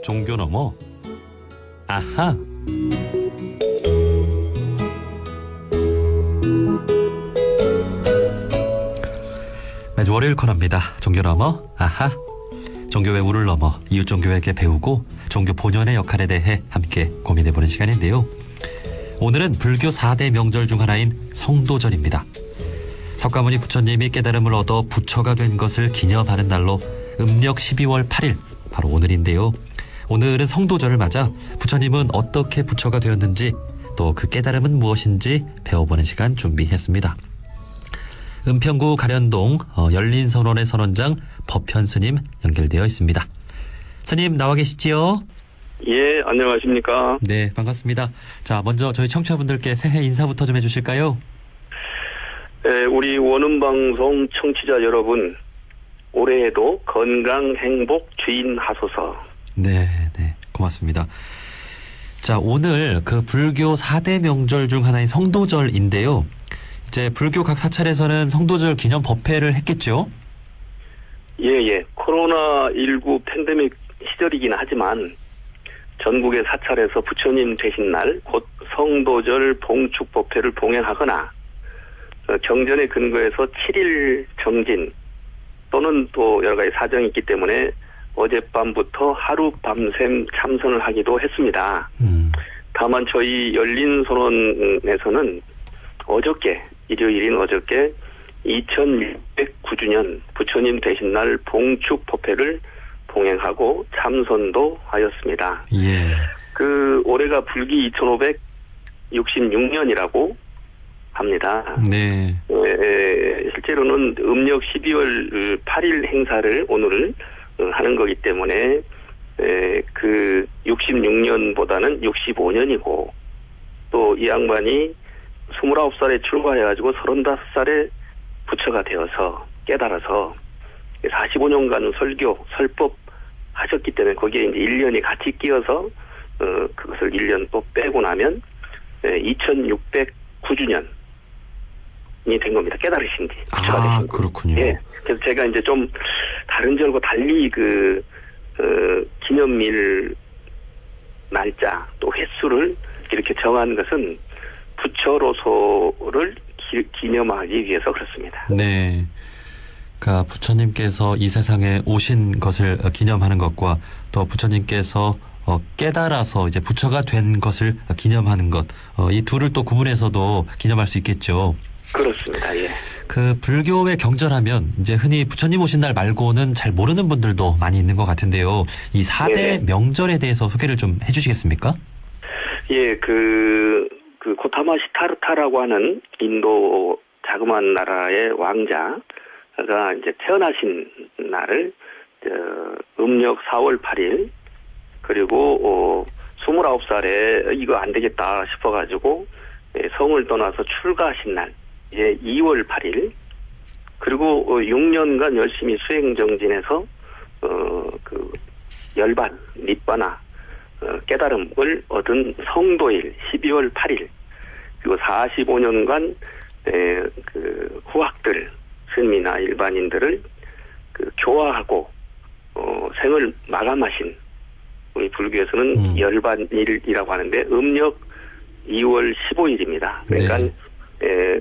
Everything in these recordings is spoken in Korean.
종교 넘어 아하. 매주 월요일 코너입니다. 종교 넘어 아하. 종교의 우를 넘어 이웃 종교에게 배우고 종교 본연의 역할에 대해 함께 고민해보는 시간인데요. 오늘은 불교 4대 명절 중 하나인 성도절입니다. 석가모니 부처님이 깨달음을 얻어 부처가 된 것을 기념하는 날로 음력 12월 8일 바로 오늘인데요. 오늘은 성도절을 맞아 부처님은 어떻게 부처가 되었는지 또 그 깨달음은 무엇인지 배워보는 시간 준비했습니다. 은평구 가련동 열린선원의 선원장 법현 스님 연결되어 있습니다. 스님 나와 계시지요? 예, 안녕하십니까? 네, 반갑습니다. 자, 먼저 저희 청취자분들께 새해 인사부터 좀 해주실까요? 네, 우리 원음방송 청취자 여러분, 올해에도 건강 행복 주인하소서. 네, 고맙습니다. 자, 오늘 그 불교 4대 명절 중 하나인 성도절인데요. 이제 불교 각 사찰에서는 성도절 기념 법회를 했겠죠? 예. 코로나19 팬데믹 시절이긴 하지만 전국의 사찰에서 부처님 되신 날, 곧 성도절 봉축 법회를 봉행하거나 경전에 근거해서 7일 정진 또는 또 여러 가지 사정이 있기 때문에 어젯밤부터 하루 밤샘 참선을 하기도 했습니다. 다만 저희 열린선원에서는 어저께, 일요일인 어저께 2609주년 부처님 되신 날 봉축 법회를 봉행하고 참선도 하였습니다. 예. 올해가 불기 2566년이라고 합니다. 네. 실제로는 음력 12월 8일 행사를 오늘 하는 거기 때문에 66년보다는 65년이고 또 이 양반이 29살에 출가해가지고 35살에 부처가 되어서 깨달아서 45년간 설법 하셨기 때문에 거기에 이제 1년이 같이 끼어서 그것을 1년 또 빼고 나면 2609주년이 된 겁니다. 깨달으신 뒤 부처가 되신 뒤. 그렇군요. 예. 그래서 제가 이제 좀 다른 절과 달리 기념일 날짜 또 횟수를 이렇게 정한 것은 부처로서를 기념하기 위해서 그렇습니다. 네. 그러니까 부처님께서 이 세상에 오신 것을 기념하는 것과 또 부처님께서 깨달아서 이제 부처가 된 것을 기념하는 것, 이 둘을 또 구분해서도 기념할 수 있겠죠. 그렇습니다. 예. 그 불교의 경전하면 이제 흔히 부처님 오신 날 말고는 잘 모르는 분들도 많이 있는 것 같은데요. 이 4대 네네. 명절에 대해서 소개를 좀 해주시겠습니까? 예, 고타마 시타르타라고 하는 인도 자그마한 나라의 왕자가 이제 태어나신 날을 음력 4월 8일 그리고 29살에 이거 안 되겠다 싶어가지고 성을 떠나서 출가하신 날 이제 2월 8일 그리고 6년간 열심히 수행정진해서 열반, 니바나 깨달음을 얻은 성도일 12월 8일 그리고 45년간 후학들 스님이나 일반인들을 교화하고 생을 마감하신 우리 불교에서는 열반일이라고 하는데 음력 2월 15일입니다. 그러니까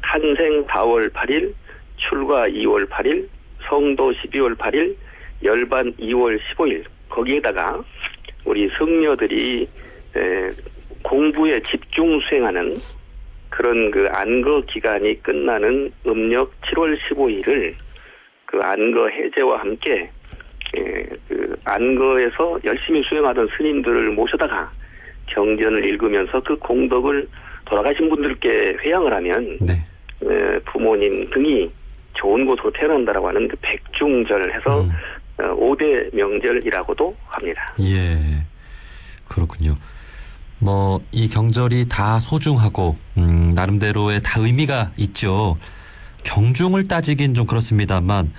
탄생 4월 8일, 출가 2월 8일, 성도 12월 8일, 열반 2월 15일 거기에다가 우리 성녀들이 공부에 집중 수행하는 그런 안거 기간이 끝나는 음력 7월 15일을 안거 해제와 함께 안거에서 열심히 수행하던 스님들을 모셔다가 경전을 읽으면서 그 공덕을 돌아가신 분들께 회양을 하면 부모님 등이 좋은 곳으로 태어난다라고 하는 백중절을 해서 5대 명절이라고도 합니다. 예, 그렇군요. 이 경절이 다 소중하고 나름대로의 다 의미가 있죠. 경중을 따지긴 좀 그렇습니다만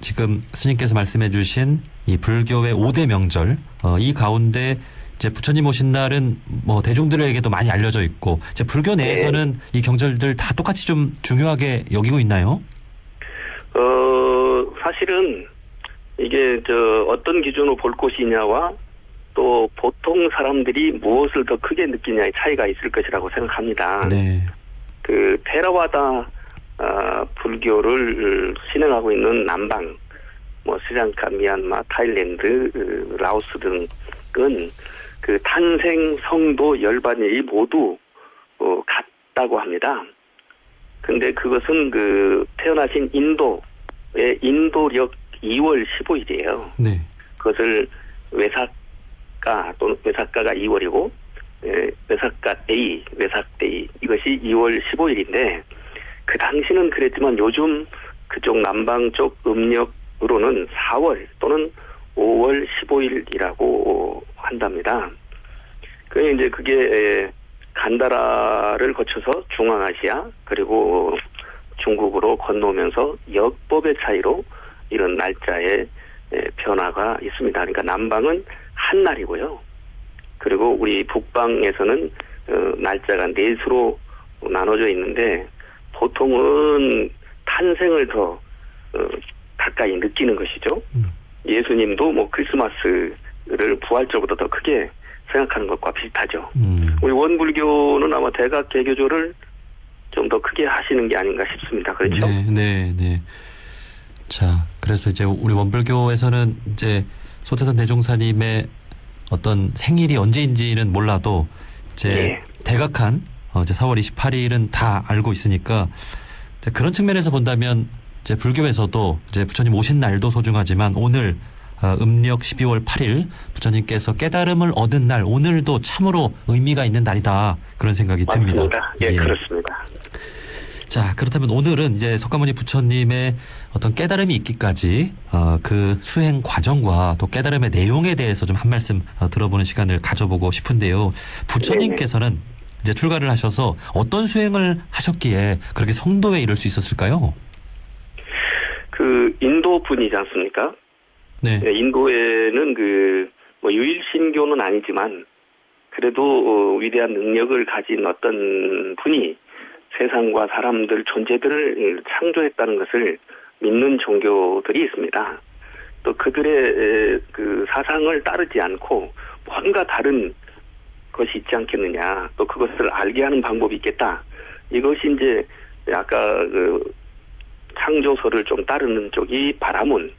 지금 스님께서 말씀해 주신 이 불교의 5대 명절 이 가운데 이제 부처님 오신 날은 대중들에게도 많이 알려져 있고 이제 불교 내에서는 이 경절들 다 똑같이 좀 중요하게 여기고 있나요? 사실은 이게 어떤 기준으로 볼 것이냐와 또 보통 사람들이 무엇을 더 크게 느끼냐의 차이가 있을 것이라고 생각합니다. 네. 그 테라와다 불교를 신행하고 있는 남방, 뭐 스리랑카, 미얀마, 타일랜드, 라오스 등은 그 탄생, 성도, 열반일이 모두 같다고 합니다. 근데 그것은 그 태어나신 인도의 인도력 2월 15일이에요. 네. 그것을 외삭가 또는 외삭가가 2월이고 외삭가 데이, 외삭데이 이것이 2월 15일인데 그 당시는 그랬지만 요즘 그쪽 남방 쪽 음력으로는 4월 또는 5월 15일이라고 한답니다. 그 이제 그게 간다라를 거쳐서 중앙아시아 그리고 중국으로 건너오면서 역법의 차이로 이런 날짜의 변화가 있습니다. 그러니까 남방은 한 날이고요. 그리고 우리 북방에서는 날짜가 넷으로 나눠져 있는데 보통은 탄생을 더 가까이 느끼는 것이죠. 예수님도 뭐 크리스마스를 부활절보다 더 크게 생각하는 것과 비슷하죠. 우리 원불교는 아마 대각 개교조를 좀 더 크게 하시는 게 아닌가 싶습니다. 그렇죠? 네. 자, 그래서 이제 우리 원불교에서는 이제 소태산 대종사님의 어떤 생일이 언제인지는 몰라도 이제 네. 대각한 이제 4월 28일은 다 알고 있으니까 이제 그런 측면에서 본다면 이제 불교에서도 이제 부처님 오신 날도 소중하지만 오늘 음력 12월 8일 부처님께서 깨달음을 얻은 날 오늘도 참으로 의미가 있는 날이다 그런 생각이 듭니다. 맞습니다. 예, 그렇습니다. 자, 그렇다면 오늘은 이제 석가모니 부처님의 어떤 깨달음이 있기까지 그 수행 과정과 또 깨달음의 내용에 대해서 좀 한 말씀 들어보는 시간을 가져보고 싶은데요. 부처님께서는 이제 출가를 하셔서 어떤 수행을 하셨기에 그렇게 성도에 이를 수 있었을까요? 그 인도 분이지 않습니까? 네. 인도에는 그 뭐 유일신교는 아니지만 그래도 위대한 능력을 가진 어떤 분이 세상과 사람들 존재들을 창조했다는 것을 믿는 종교들이 있습니다. 또 그들의 그 사상을 따르지 않고 뭔가 다른 것이 있지 않겠느냐. 또 그것을 알게 하는 방법이 있겠다. 이것이 이제 아까 그 창조설을 좀 따르는 쪽이 바라문.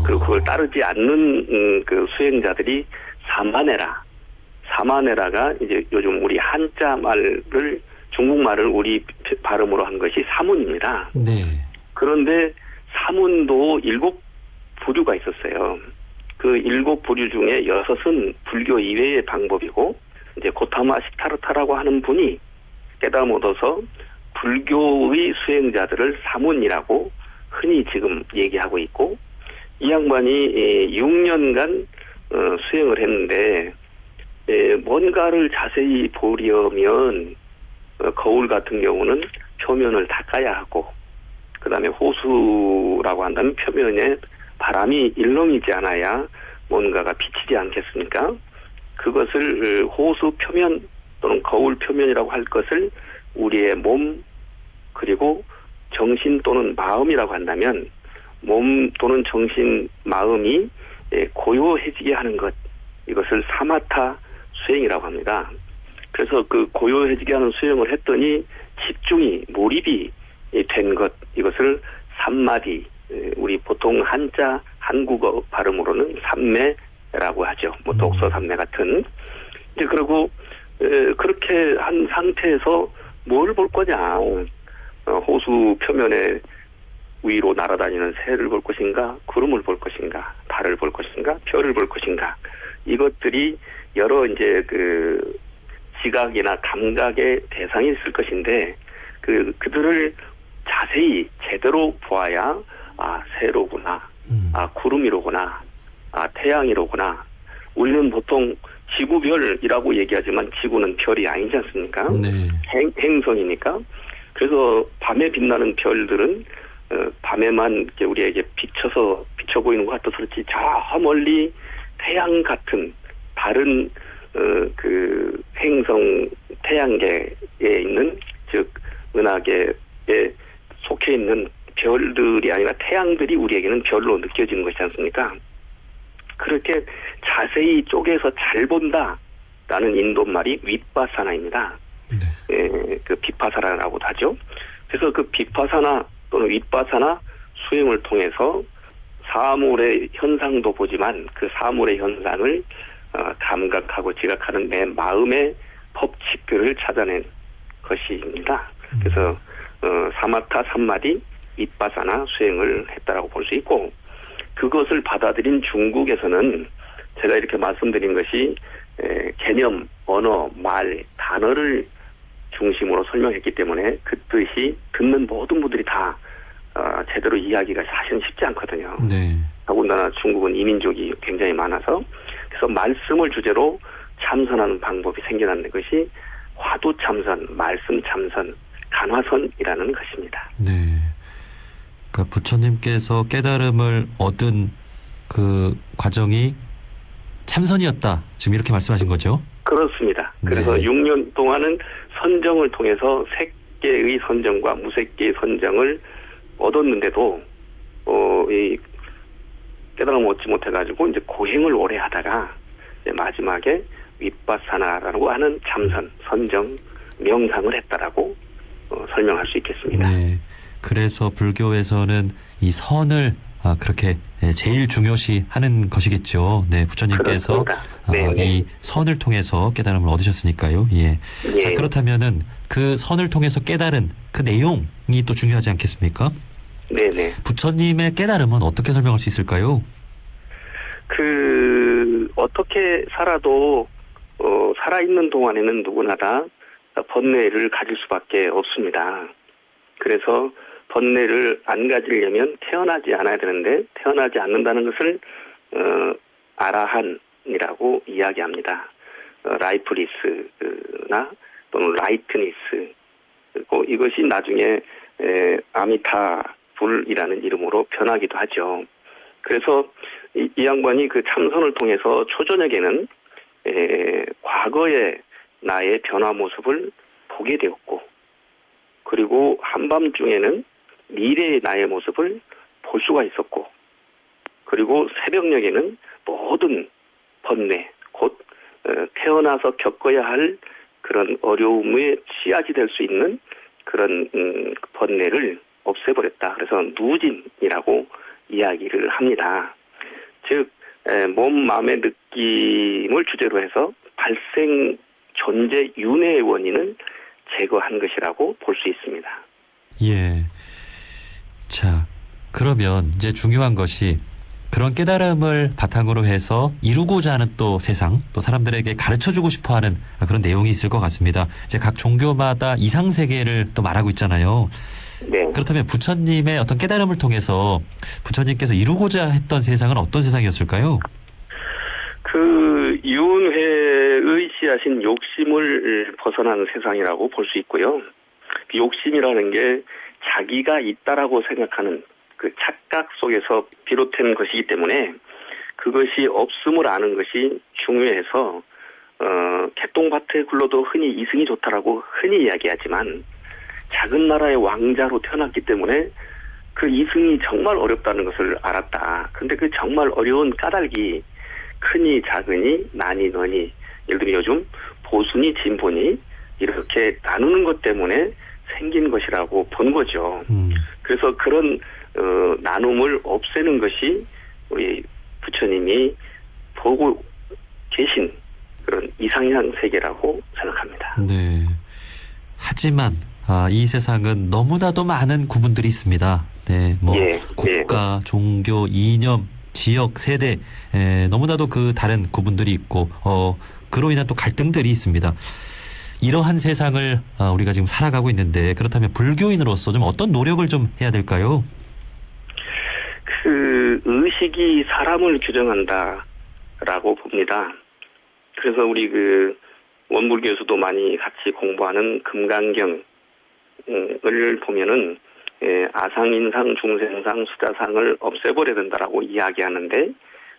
그리고 그걸 따르지 않는 그 수행자들이 사마네라가 이제 요즘 우리 한자 말을 중국말을 우리 발음으로 한 것이 사문입니다. 네. 그런데 사문도 7부류가 있었어요. 그 7부류 중에 6은 불교 이외의 방법이고 이제 고타마 시타르타라고 하는 분이 깨달음 얻어서 불교의 수행자들을 사문이라고 흔히 지금 얘기하고 있고 이 양반이 6년간 수행을 했는데 뭔가를 자세히 보려면 거울 같은 경우는 표면을 닦아야 하고 그다음에 호수라고 한다면 표면에 바람이 일렁이지 않아야 뭔가가 비치지 않겠습니까? 그것을 호수 표면 또는 거울 표면이라고 할 것을 우리의 몸 그리고 정신 또는 마음이라고 한다면 몸 또는 정신, 마음이 고요해지게 하는 것 이것을 사마타 수행이라고 합니다. 그래서 그 고요해지게 하는 수행을 했더니 집중이 몰입이 된 것 이것을 삼마디 우리 보통 한국어 발음으로는 삼매라고 하죠. 뭐 독서 삼매 같은 이제 그리고 그렇게 한 상태에서 뭘 볼 거냐 호수 표면에 위로 날아다니는 새를 볼 것인가 구름을 볼 것인가 달을 볼 것인가 별을 볼 것인가 이것들이 여러 이제 그 지각이나 감각의 대상이 있을 것인데 그들을 자세히 제대로 보아야 새로구나 구름이로구나 태양이로구나 우리는 보통 지구별이라고 얘기하지만 지구는 별이 아니지 않습니까? 네. 행성이니까 그래서 밤에 빛나는 별들은 밤에만 우리에게 비쳐 보이는 것 같아서 그렇지 저 멀리 태양 같은 다른 그 행성 태양계에 있는 즉 은하계에 속해 있는 별들이 아니라 태양들이 우리에게는 별로 느껴지는 것이지 않습니까? 그렇게 자세히 쪼개서 잘 본다라는 인도말이 윗바사나입니다. 네. 그 비파사나라고도 하죠. 그래서 그 비파사나 또는 윗바사나 수행을 통해서 사물의 현상도 보지만 그 사물의 현상을 감각하고 지각하는 내 마음의 법칙들을 찾아낸 것입니다. 그래서 사마타 삼마디 윗바사나 수행을 했다라고 볼 수 있고, 그것을 받아들인 중국에서는 제가 이렇게 말씀드린 것이 개념, 언어, 말, 단어를 중심으로 설명했기 때문에 그 뜻이 듣는 모든 분들이 다 제대로 이해하기가 사실은 쉽지 않거든요. 네. 더군다나 중국은 이민족이 굉장히 많아서, 그래서 말씀을 주제로 참선하는 방법이 생겨나는 것이 화두참선, 말씀참선, 간화선이라는 것입니다. 네. 그러니까 부처님께서 깨달음을 얻은 그 과정이 참선이었다, 지금 이렇게 말씀하신 거죠? 그렇습니다. 그래서 네. 6년 동안은 선정을 통해서 색계의 선정과 무색계의 선정을 얻었는데도 이 깨달음을 얻지 못해가지고 이제 고행을 오래 하다가 이제 마지막에 윗바사나라고 하는 참선, 선정, 명상을 했다라고 설명할 수 있겠습니다. 네. 그래서 불교에서는 이 선을 그렇게 제일 중요시하는 것이겠죠. 네, 부처님께서 이 선을 통해서 깨달음을 얻으셨으니까요. 예. 예. 자, 그렇다면은 그 선을 통해서 깨달은 그 내용이 또 중요하지 않겠습니까? 네네. 부처님의 깨달음은 어떻게 설명할 수 있을까요? 어떻게 살아도 살아있는 동안에는 누구나 다 번뇌를 가질 수밖에 없습니다. 그래서 번뇌를 안 가지려면 태어나지 않아야 되는데, 태어나지 않는다는 것을 아라한이라고 이야기합니다. 라이프리스나 또는 라이트니스, 그리고 이것이 나중에 아미타불이라는 이름으로 변하기도 하죠. 그래서 이 양반이 그 참선을 통해서 초저녁에는 과거의 나의 변화 모습을 보게 되었고, 그리고 한밤중에는 미래의 나의 모습을 볼 수가 있었고, 그리고 새벽녘에는 모든 번뇌, 곧 태어나서 겪어야 할 그런 어려움의 씨앗이 될 수 있는 그런 번뇌를 없애버렸다. 그래서 누진이라고 이야기를 합니다. 즉 몸, 마음의 느낌을 주제로 해서 발생 존재 윤회의 원인을 제거한 것이라고 볼 수 있습니다. 예. 자, 그러면 이제 중요한 것이 그런 깨달음을 바탕으로 해서 이루고자 하는 또 세상, 또 사람들에게 가르쳐주고 싶어하는 그런 내용이 있을 것 같습니다. 이제 각 종교마다 이상세계를 또 말하고 있잖아요. 네. 그렇다면 부처님의 어떤 깨달음을 통해서 부처님께서 이루고자 했던 세상은 어떤 세상이었을까요? 그 윤회의 씨앗인 욕심을 벗어나는 세상이라고 볼 수 있고요. 그 욕심이라는 게 자기가 있다라고 생각하는 그 착각 속에서 비롯된 것이기 때문에 그것이 없음을 아는 것이 중요해서 개똥밭에 굴러도 흔히 이승이 좋다라고 흔히 이야기하지만, 작은 나라의 왕자로 태어났기 때문에 그 이승이 정말 어렵다는 것을 알았다. 근데 그 정말 어려운 까닭이 크니 작으니 나니 너니, 예를 들면 요즘 보수니 진보니 이렇게 나누는 것 때문에 생긴 것이라고 본 거죠. 그래서 그런 나눔을 없애는 것이 우리 부처님이 보고 계신 그런 이상향 세계라고 생각합니다. 네. 하지만 이 세상은 너무나도 많은 구분들이 있습니다. 네, 뭐 국가, 종교, 이념, 지역, 세대, 너무나도 그 다른 구분들이 있고 그로 인한 또 갈등들이 있습니다. 이러한 세상을 우리가 지금 살아가고 있는데, 그렇다면 불교인으로서 좀 어떤 노력을 좀 해야 될까요? 그 의식이 사람을 규정한다라고 봅니다. 그래서 우리 그 원불교에서도 많이 같이 공부하는 금강경을 보면은 아상인상, 중생상, 수자상을 없애버려야 된다라고 이야기하는데,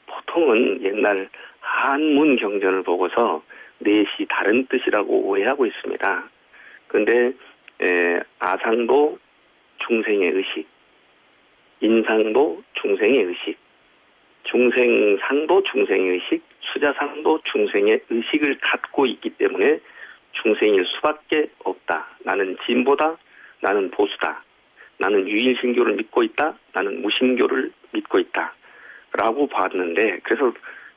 보통은 옛날 한문 경전을 보고서 넷이 다른 뜻이라고 오해하고 있습니다. 그런데 아상도 중생의 의식, 인상도 중생의 의식, 중생상도 중생의식, 수자상도 중생의 의식을 갖고 있기 때문에 중생일 수밖에 없다. 나는 진보다. 나는 보수다. 나는 유일신교를 믿고 있다. 나는 무신교를 믿고 있다. 라고 봤는데, 그래서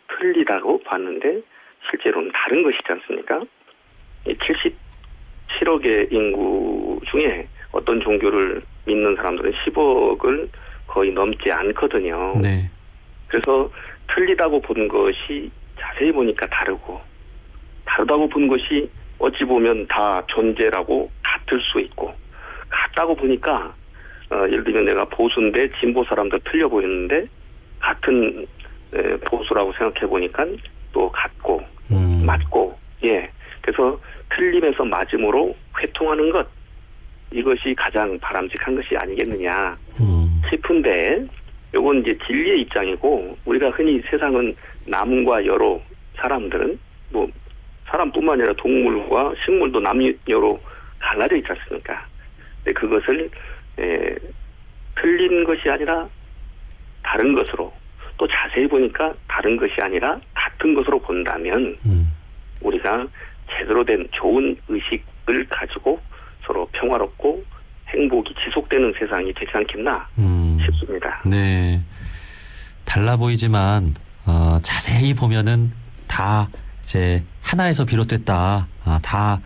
틀리다고 봤는데 실제로는 다른 것이지 않습니까? 77억의 인구 중에 어떤 종교를 믿는 사람들은 10억을 거의 넘지 않거든요. 네. 그래서 틀리다고 본 것이 자세히 보니까 다르다고 본 것이 어찌 보면 다 존재라고 같을 수 있고, 같다고 보니까 예를 들면 내가 보수인데 진보 사람들 틀려 보이는데 같은 보수라고 생각해 보니까 또 같고 맞고, 예. 그래서 틀림에서 맞음으로 회통하는 것, 이것이 가장 바람직한 것이 아니겠느냐 싶은데, 요건 이제 진리의 입장이고, 우리가 흔히 세상은 남과 여로, 사람들은 뭐 사람뿐만 아니라 동물과 식물도 남여로 갈라져 있지 않습니까? 근데 그것을 틀린 것이 아니라 다른 것으로, 또 자세히 보니까 다른 것이 아니라 같은 것으로 본다면 우리가 제대로 된 좋은 의식을 가지고 서로 평화롭고 행복이 지속되는 세상이 되지 않겠나 싶습니다. 네, 달라 보이지만 자세히 보면은 다 이제 하나에서 비롯됐다. 다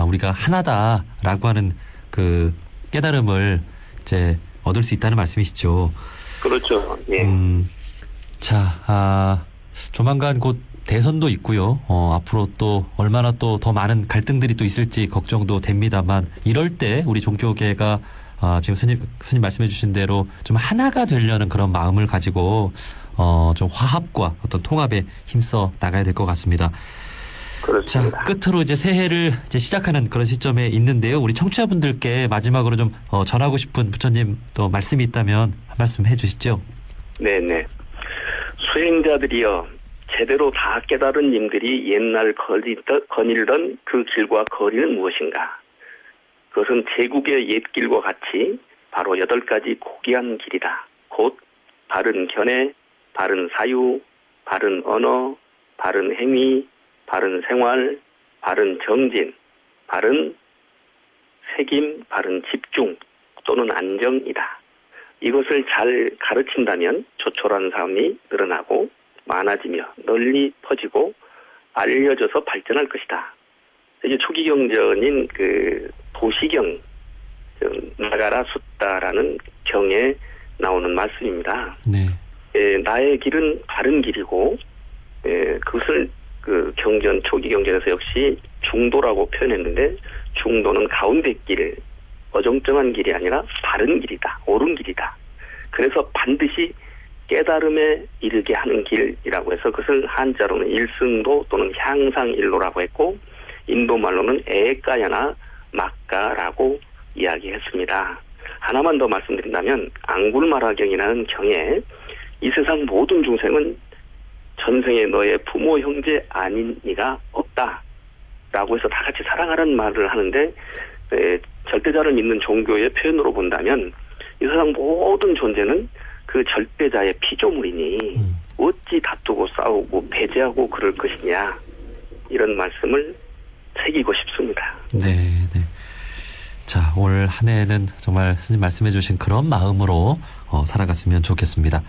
우리가 하나다라고 하는 그 깨달음을 이제 얻을 수 있다는 말씀이시죠. 그렇죠. 예. 자, 조만간 곧 대선도 있고요. 앞으로 또 얼마나 또 더 많은 갈등들이 또 있을지 걱정도 됩니다만, 이럴 때 우리 종교계가 지금 스님 말씀해 주신 대로 좀 하나가 되려는 그런 마음을 가지고 좀 화합과 어떤 통합에 힘써 나가야 될 것 같습니다. 그렇습니다. 자, 끝으로 이제 새해를 이제 시작하는 그런 시점에 있는데요. 우리 청취자분들께 마지막으로 좀 전하고 싶은 부처님 또 말씀이 있다면 한 말씀 해주시죠. 네네. 수행자들이여, 제대로 다 깨달은 님들이 옛날 거닐던 그 길과 거리는 무엇인가? 그것은 제국의 옛길과 같이 바로 8가지 고귀한 길이다. 곧 바른 견해, 바른 사유, 바른 언어, 바른 행위, 바른 생활, 바른 정진, 바른 책임, 바른 집중 또는 안정이다. 이것을 잘 가르친다면 조촐한 삶이 늘어나고 많아지며 널리 퍼지고 알려져서 발전할 것이다. 이제 초기 경전인 그 도시경, 나가라 숫다라는 경에 나오는 말씀입니다. 네. 나의 길은 바른 길이고, 그것을 그 경전, 초기 경전에서 역시 중도라고 표현했는데, 중도는 가운데 길, 어정쩡한 길이 아니라 바른 길이다, 옳은 길이다. 그래서 반드시 깨달음에 이르게 하는 길이라고 해서 그것을 한자로는 일승도 또는 향상일로라고 했고, 인도말로는 에까야나 막가라고 이야기했습니다. 하나만 더 말씀드린다면, 앙굴마라경이라는 경에 이 세상 모든 중생은 전생에 너의 부모 형제 아닌 이가 없다 라고 해서 다 같이 사랑하라는 말을 하는데, 절대자를 믿는 종교의 표현으로 본다면 이 세상 모든 존재는 그 절대자의 피조물이니 어찌 다투고 싸우고 배제하고 그럴 것이냐, 이런 말씀을 새기고 싶습니다. 네, 네. 자, 올 한 해에는 정말 스님 말씀해 주신 그런 마음으로 살아갔으면 좋겠습니다.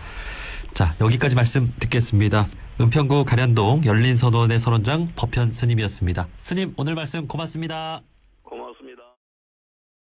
자, 여기까지 말씀 듣겠습니다. 은평구 가련동 열린선원의 선원장 법현 스님이었습니다. 스님, 오늘 말씀 고맙습니다.